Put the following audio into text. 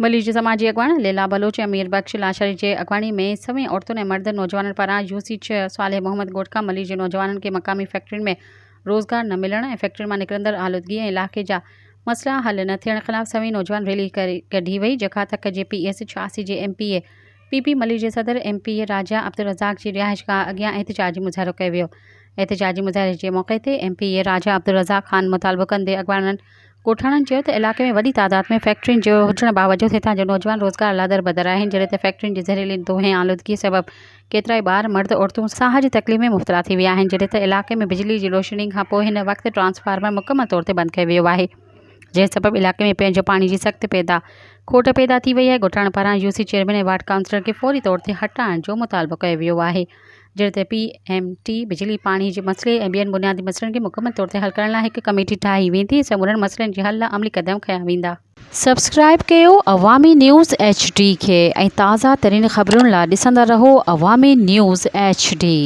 मलीज समाजी अगवान लीला बलोच अमीर बख्श लाशरी के अगवानी में सवें औरतों ने मर्द नौजवानों पारा यूसी साले मोहम्मद गोटका मलीज नौजवानों के मकामी फैक्ट्रियुनि में रोज़गार न मिलण ऐं फैक्ट्रियुनि मां निकिरंदड़ आलूदगी ऐं इलाइक़े जा मसला हल न थियण ख़िलाफ़ सवें नौजवान रैली कढी वई, जंहिंखां तक JPS 86 जे MPA PP मलीज सदर MPA राजा अब्दुल रज़ाक जी रिहाइश खां अॻियां एहतिजाजी मुज़ाहिरो कयो वियो। एहतिजाजी मुज़ाहिरे जे मौक़े ते MPA राजा अब्दुल रज़ाक ख़ान मुतालबो कंदे अॻवाननि ॻोठाणनि चयो त इलाइक़े में वॾी तादाद में फैक्ट्रियुनि जो हुजण बावजूदि हितां जा नौजवान रोज़गार लादर बदर आहिनि, जॾहिं त फैक्ट्रियुनि जी ज़हरीली दोहे आलूदगी सबबि केतिरा ई ॿार मर्द औरतूं साह जी तकलीफ़ में मुब्तला थी विया आहिनि, जॾहिं त इलाइक़े में बिजली जी रोशनी खां पोइ हिन वक़्तु ट्रांसफार्मर मुकमल तौर ते बंदि कयो वियो आहे, जंहिं सबबि इलाइक़े में पंहिंजो पाणी जी सख़्त खोट पैदा थी वई आहे। ॻोठाणनि पारां UC चेयरमैन ऐं वार्ड काउंसलर खे फौरी तौर ते हटाइण जो मुतालबो कयो वियो आहे, जॾहिं त PMT बिजली पाणी जे मसइले ऐं ॿियनि बुनियादी मसइलनि खे मुकमल तौर ते हल करण लाइ हिकु कमेटी ठाही वेंदी, समूरनि मसइलनि जे हल लाइ अमली क़दम खंया वेंदा। सब्सक्राइब कयो अवामी न्यूज़ HD खे ऐं ताज़ा तरीन ख़बरुनि लाइ ॾिसंदा रहो अवामी न्यूज़ HD।